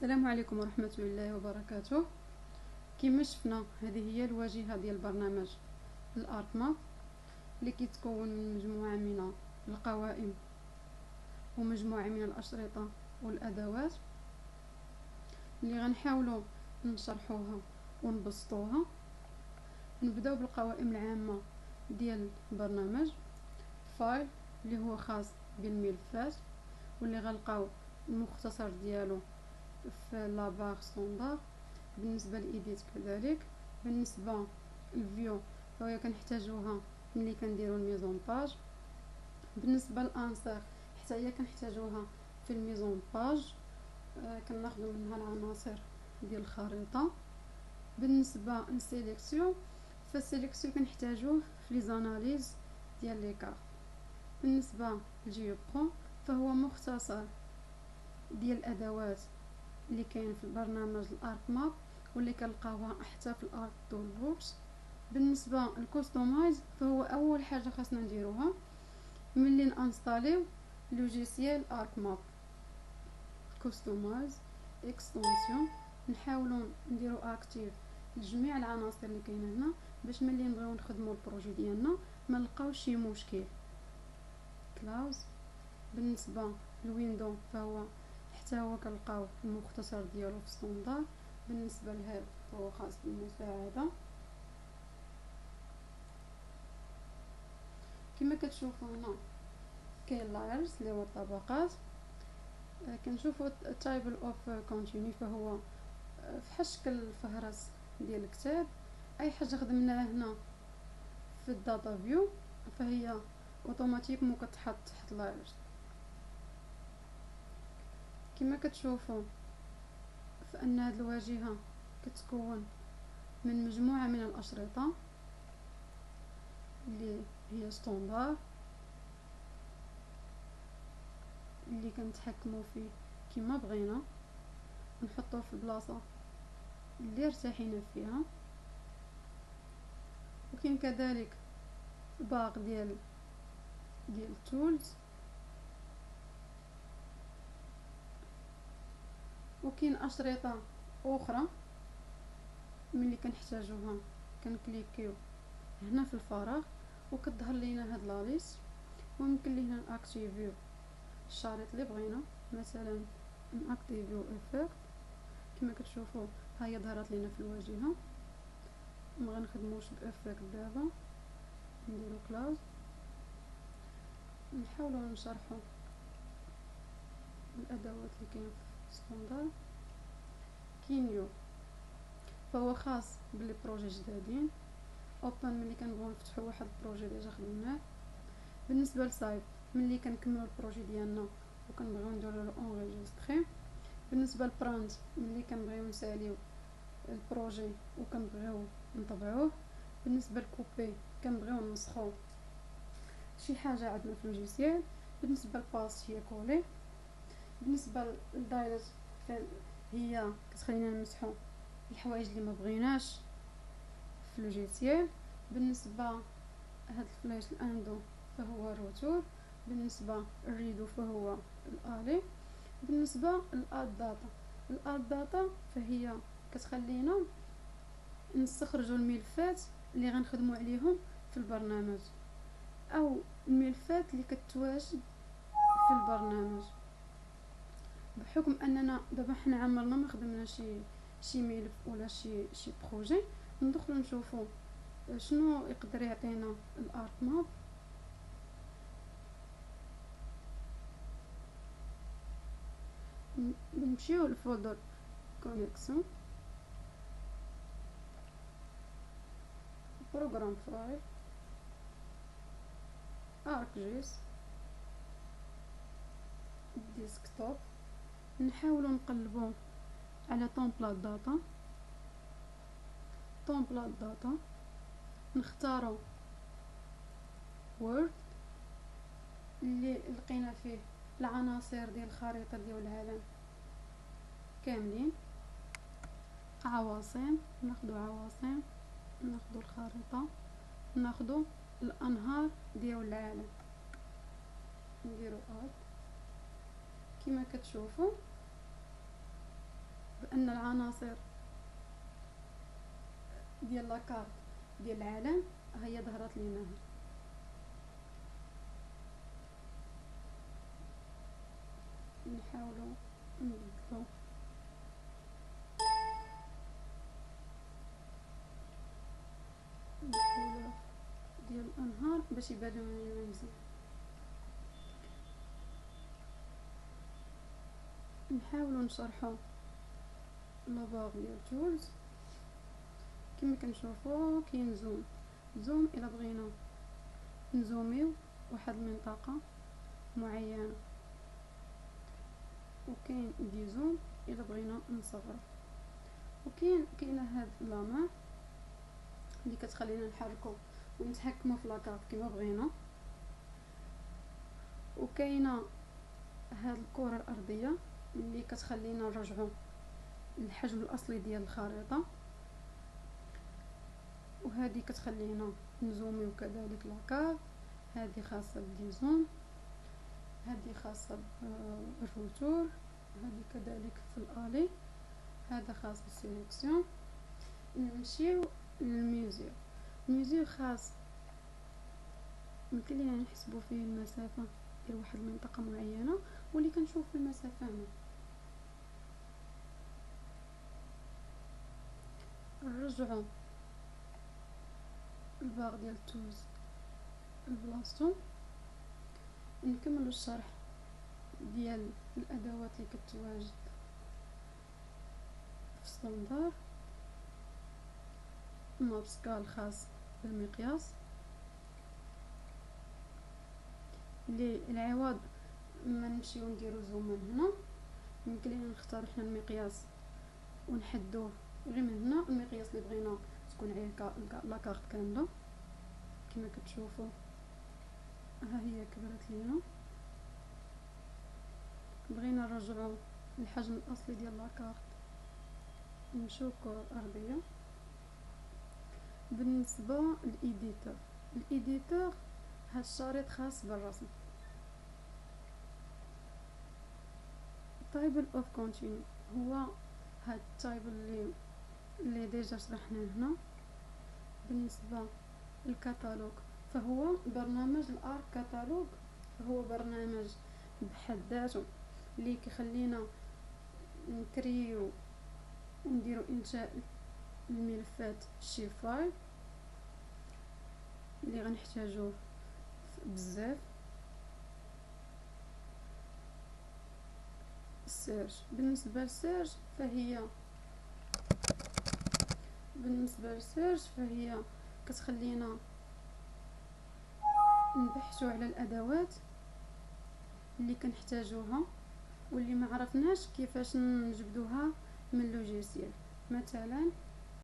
السلام عليكم ورحمة الله وبركاته. كما شفنا هذه هي الواجهة ديال برنامج الارك ماب اللي كيتكون من مجموعة من القوائم ومجموعة من الأشرطة والأدوات اللي غنحاولوا نشرحوها ونبسطوها. نبداو بالقوائم العامة ديال البرنامج. فايل اللي هو خاص بالملفات واللي غنلقاو المختصر ديالو في لاباغ ستوندار. بالنسبه لإيديت كذلك. بالنسبه للفيو فهي كنحتاجوها ملي كنديروا الميزون باج. بالنسبه للانسير حتى هي كنحتاجوها في الميزون باج، كناخذوا منها العناصر ديال الخريطه. بالنسبه للسيليكسيون فالسيليكسيون كنحتاجوه في لي زاناليز ديال لي كارت. بالنسبه للجيوبرو فهو مختصر ديال الادوات اللي كاين في البرنامج الارك ماب واللي كنلقاوها حتى في الارك تول بوكس. بالنسبه للكوستومايز فهو اول حاجه خاصنا نديروها ملي نانستاليو لوجيسيال ارك ماب. كوستومايز اكستنسيون نحاولوا نديرو اكتيف لجميع العناصر اللي كاينه هنا باش ملي نبغيو نخدموا البروجي ديالنا ما نلقاوش شي مشكل. كلاوز. بالنسبه للويندو فهو حتى هو كنلقاو المختصر ديالو في ستوندار. بالنسبه لهذا فهو خاص بالمساعده. كما كتشوفوا هنا كاين لايرز اللي هو الطبقات. كنشوفوا تايبل اوف كونتينيو فهو في شكل الفهرس ديال الكتاب. اي حاجه خدمناها هنا في الداتا فيو فهي اوتوماتيكمون كتحط تحت لايرز. كما كتشوفوا فان هذه الواجهه كتكون من مجموعه من الاشرطه اللي هي ستوندار اللي كنتحكموا فيه كما بغينا نحطوه في البلاصه اللي ارتاحينا فيها. وكاين كذلك باغ ديال التولز. وكاين اشرطه اخرى ملي كنحتاجوها كنكليكيو هنا في الفراغ وكتظهر لينا هاد لا ليست ويمكن لينا ناكتيفيو الشريط اللي بغينا. مثلا ناكتيفيو افكت. كما كتشوفوا ها هي ظهرت لينا في الواجهه. ما غنخدموش بافكت دابا. نديرو كلاوز. نحاولوا نشرحوا الادوات اللي كاينه في ستوندار. كينيو فهو خاص باللي بروجي جدادين. اوبن ملي كنبغيو نفتحوا واحد البروجي ديجا خدمناه. بالنسبه لسايب ملي كنكملوا البروجي ديالنا وكنبغيو نديروا له اونغيستري. بالنسبه لبرانت ملي كنبغيو نساليو البروجي وكنبغيو نطبعوه. بالنسبه لكوبي كنبغيو نسخو شي حاجه عندنا في اللوجيسيال. بالنسبه لباس هي كولي. بالنسبه للدايركت هي كتخلينا نمسحو الحوايج اللي ما بغيناش في اللوجيسيال. بالنسبه هاد الفلاش الاندو فهو الروتور. بالنسبه للريدو فهو الالي. بالنسبه للاد داتا الاد داتا فهي كتخلينا نستخرجوا الملفات اللي غنخدموا عليهم في البرنامج او الملفات اللي كتواجد في البرنامج. بحكم اننا دابا حنا عمرنا ما خدمنا شي ملف ولا شي بروجي ندخلوا نشوفوا شنو يقدر يعطينا الارك ماب. نمشيو للفولدر كونيكسيون بروغرام فايل ارك جيس ديسكتوب. نحاولوا نقلبوا على تومبلات داتا. نختاروا وورد اللي لقينا فيه العناصر ديال الخريطه ديال العالم كاملين. عواصم ناخذوا عواصم. ناخذوا الخريطه. ناخذوا الانهار ديال العالم. نديروا اد. كما كتشوفوا ان العناصر ديال لاكارت ديال العالم هي ظهرت لينا. نحاولوا نبدلو الكولور ديال الانهار باش يبانو لينا مزيان. نحاولوا نشرحوا لاباغ ديال تولز. كما كنشوفوا كاين زوم الى بغينا نزوميو واحد المنطقه معينه، وكاين دي زوم الى بغينا نصغرو، وكاينه هاد لامع اللي كتخلينا نحركو ونتحكموا في لاكارت كما بغينا، وكاينه هاد الكره الارضيه اللي كتخلينا نرجعوا للحجم الاصلي ديال الخريطه، وهذه كتخلينا نزوميو كذلك لاكارت. هذه خاصه بدي زوم، هذه خاصه بالروتور، هذه كذلك في الالي، هذا خاص بالسيليكسيون. نمشيو للميوزيو. الميوزيو خاص يمكن لينا نحسبوا فيه المسافه ديال واحد المنطقه معينه واللي كنشوف في المسافه هنا. نرجعوا الباغ ديال التوز لبلاصتو، نكملوا الشرح ديال الادوات اللي كتواجد في ستاندار. ماب سكال خاص بالمقياس اللي العوض ما نمشيو نديرو زوم من هنا، يمكن لينا نختارو حنا المقياس ونحدوه غير من هنا. المقياس اللي بغينا تكون عليه لاكارت كامله كما كتشوفوا. ها هي كبرت لينا. بغينا نرجعوا الحجم الاصلي ديال لاكارت، نمشيو كرة ارضيه. بالنسبه الايديتور هاد الشريط خاص بالرسم. تايبل اوف كونتينيو هو هاد التايبل اللي ديجا شرحناه هنا. بالنسبه للكتالوج فهو برنامج الارك كتالوج، فهو برنامج بحد ذاته اللي كيخلينا نكريو ونديرو انشاء الملفات شيب فايل اللي غنحتاجوه بزاف. السيرش بالنسبه للسيرش فهي كتخلينا نبحثوا على الادوات اللي كنحتاجوها واللي ما عرفناش كيفاش نجبدوها من لوجيسيال. مثلا